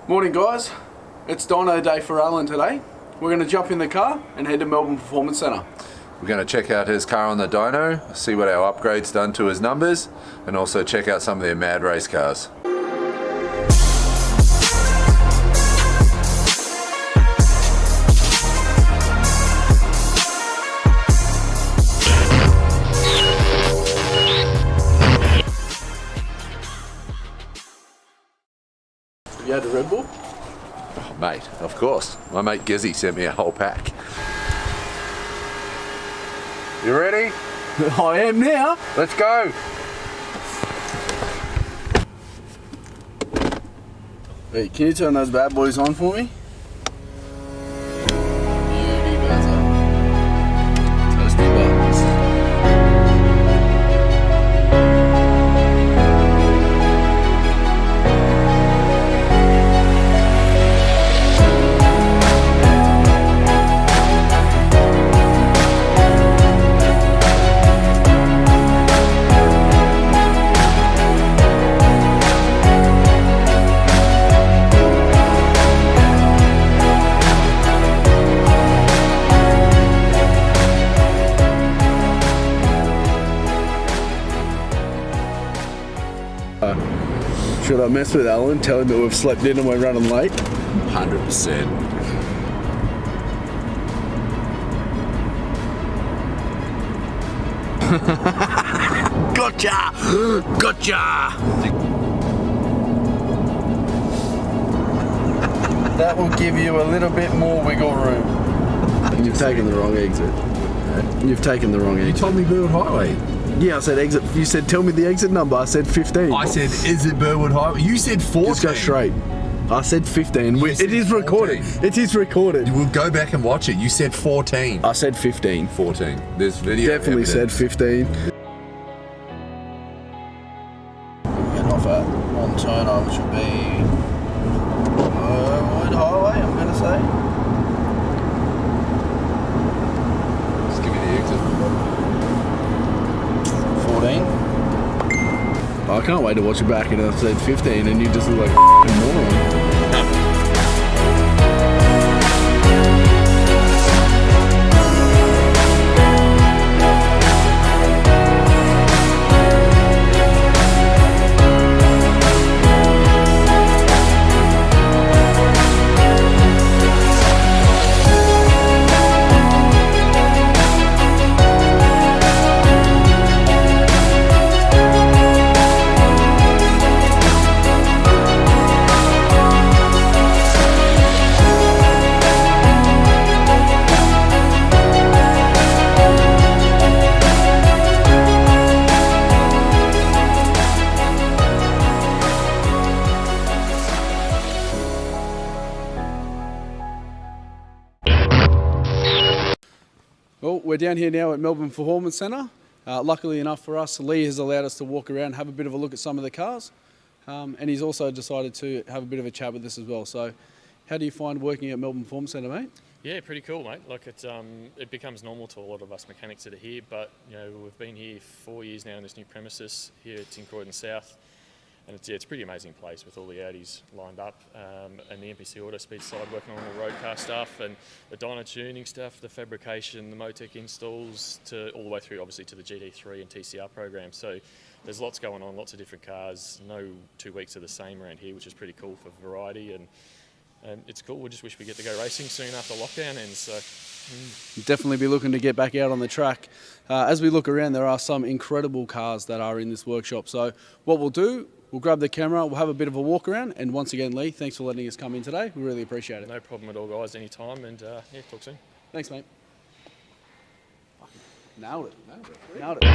Morning guys, it's dyno day for Alan today. We're going to jump in the car and head to Melbourne Performance Centre. We're going to check out his car on the dyno, see what our upgrade's done to his numbers, and also check out some of their mad race cars. You had the Red Bull? Oh, mate, of course. My mate Gizzy sent me a whole pack. You ready? I am now. Let's go. Hey, can you turn those bad boys on for me? Beauty buzzer. Toasty buttons. Should I mess with Alan, tell him that we've slept in and we're running late? 100%. Gotcha! Gotcha! That will give you a little bit more wiggle room. You've taken the wrong exit. You've taken the wrong exit. You told me Burwood Highway. Yeah, I said exit. You said tell me the exit number. I said 15. I said, is it Burwood Highway? You said 14. Just go straight. I said 15. It is recorded. It is recorded. We'll go back and watch it. You said 14. I said 15. 14. There's video Definitely evidence. said 15. Getting off at one turner, which will be Burwood Highway, I'm going to say. Just give me the exit. 14. I can't wait to watch it back, and I said 15 and you just look like a moron. Well, we're down here now at Melbourne Performance Centre. Luckily enough for us, Lee has allowed us to walk around, have a bit of a look at some of the cars, and he's also decided to have a bit of a chat with us as well. So, how do you find working at Melbourne Performance Centre, mate? Yeah, pretty cool, mate. Like it becomes normal to a lot of us mechanics that are here, but you know we've been here 4 years now in this new premises here at Croydon South, and it's a pretty amazing place with all the Audis lined up, and the NPC Auto Speed side working on all the road car stuff and the dyno tuning stuff, the fabrication, the Motec installs, to all the way through obviously to the GT3 and TCR program. So there's lots going on, lots of different cars. No 2 weeks are the same around here, which is pretty cool for variety, and it's cool. We just wish we get to go racing soon after lockdown ends. So definitely be looking to get back out on the track. As we look around, there are some incredible cars that are in this workshop. So what we'll do, we'll grab the camera, we'll have a bit of a walk around, and once again, Lee, thanks for letting us come in today. We really appreciate it. no problem at all, guys. Anytime, and yeah, talk soon. Thanks, mate. Nailed it. Nailed it.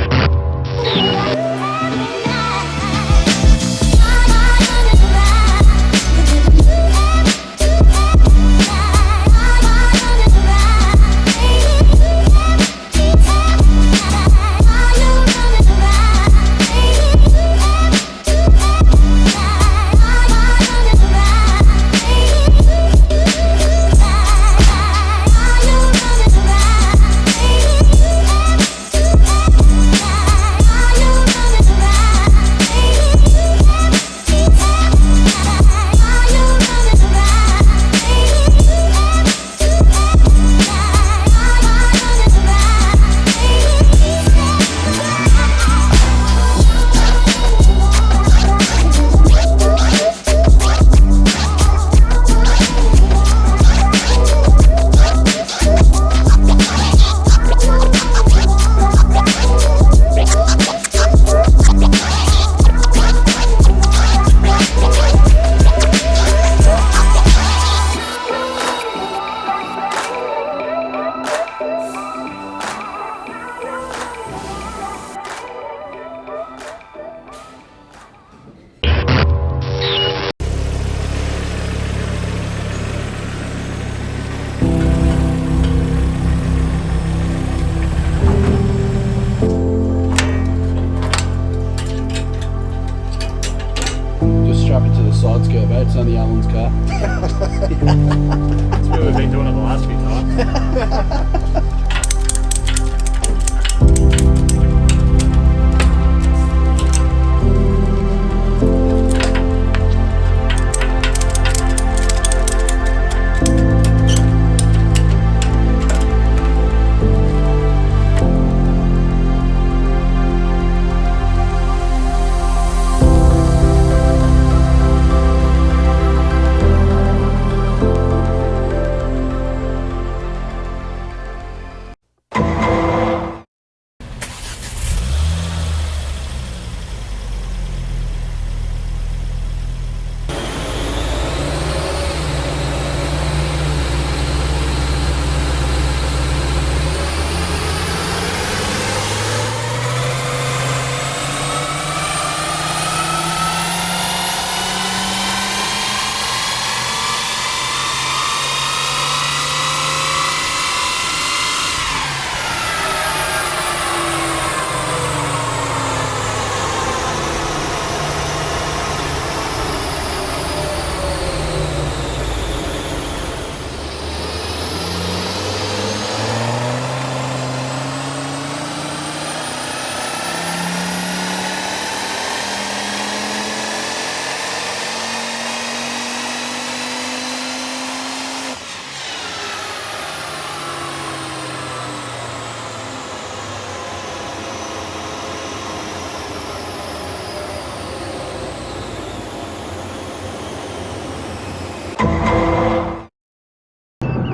only Alan's car. That's what we've been doing it the last few times.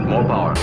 More power.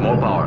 More power.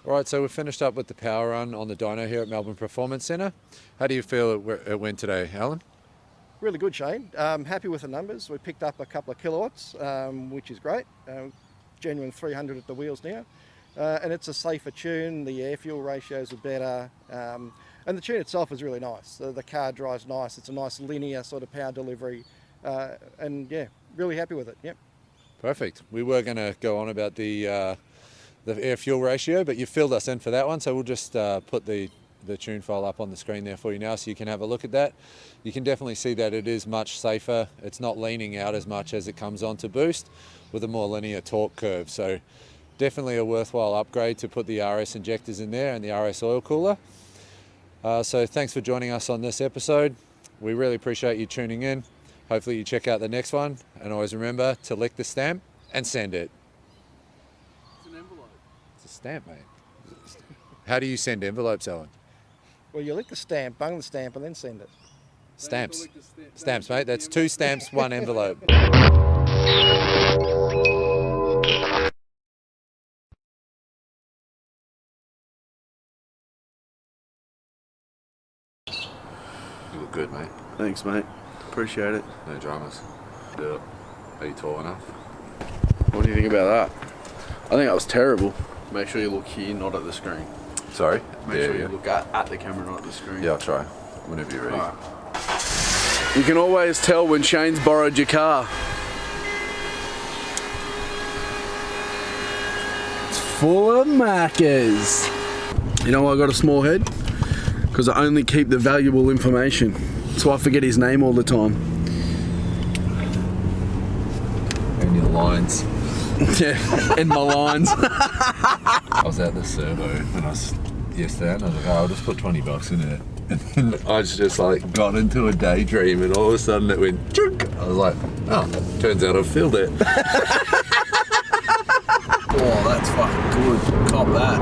Right, so we've finished up with the power run on the dyno here at Melbourne Performance Centre. How do you feel it went today, Alan? Really good, Shane. Happy with the numbers. We picked up a couple of kilowatts, which is great. Genuine 300 at the wheels now. And it's a safer tune, the air-fuel ratios are better, and the tune itself is really nice. The car drives nice, it's a nice linear sort of power delivery, and yeah, really happy with it, yep. Perfect. We were going to go on about the the air-fuel ratio, but you filled us in for that one, so we'll just put the tune file up on the screen there for you now so you can have a look at that. You can definitely see that it is much safer. It's not leaning out as much as it comes on to boost with a more linear torque curve. So definitely a worthwhile upgrade to put the RS injectors in there and the RS oil cooler. So thanks for joining us on this episode. We really appreciate you tuning in. Hopefully you check out the next one, and always remember to lick the stamp and send it. It's an envelope. It's a stamp, mate. How do you send envelopes, Alan? Well, you lick the stamp, bung the stamp, and then send it. Stamps. Stamps, mate. That's 2 stamps, 1 envelope. You look good, mate. Thanks, mate. Appreciate it. No dramas. Do it. Are you tall enough? What do you think about that? I think that was terrible. Make sure you look here, not at the screen. Sorry? Make sure you look at the camera, not at the screen. Yeah, I'll try. Whenever you're ready. Right. You can always tell when Shane's borrowed your car. It's full of markers. You know why I got a small head? Because I only keep the valuable information. So I forget his name all the time. And your lines. Yeah, in my lines. I was at the servo and yesterday, and I was like, oh, I'll just put $20 in it. And then I just like got into a daydream, and all of a sudden it went chunk. I was like, oh, turns out I've filled it. Oh, that's fucking good. Cop that.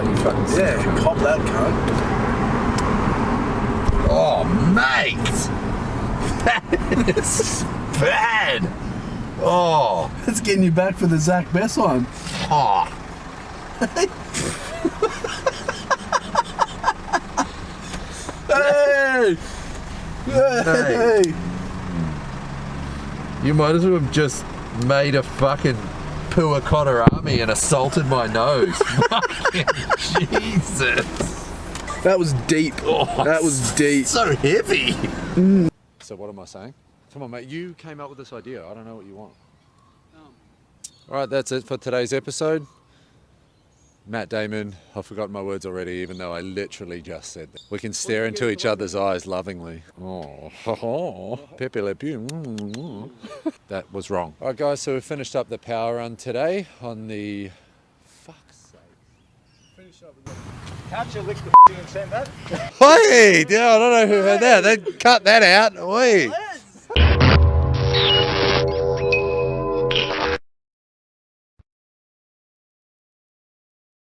You fucking Yeah, cop that, cunt. Oh, mate! That is bad! Oh! It's getting you back for the Zach Bess one. Oh! Hey! Hey! You might as well have just made a fucking Pua Cotter army and assaulted my nose. Fucking Jesus! That was deep. Oh, that was deep. So heavy. So what am I saying? Come on, mate. You came up with this idea. I don't know what you want. All right, that's it for today's episode. Matt Damon, I've forgotten my words already, even though I literally just said that. We can stare into each other's eyes lovingly. Oh, Pepe Le Pew. That was wrong. All right, guys, so we've finished up the power run today on the... Fuck's sake. Can't you lick the and send that? Oi! Yeah, I don't know who heard that. They cut that out. Oi!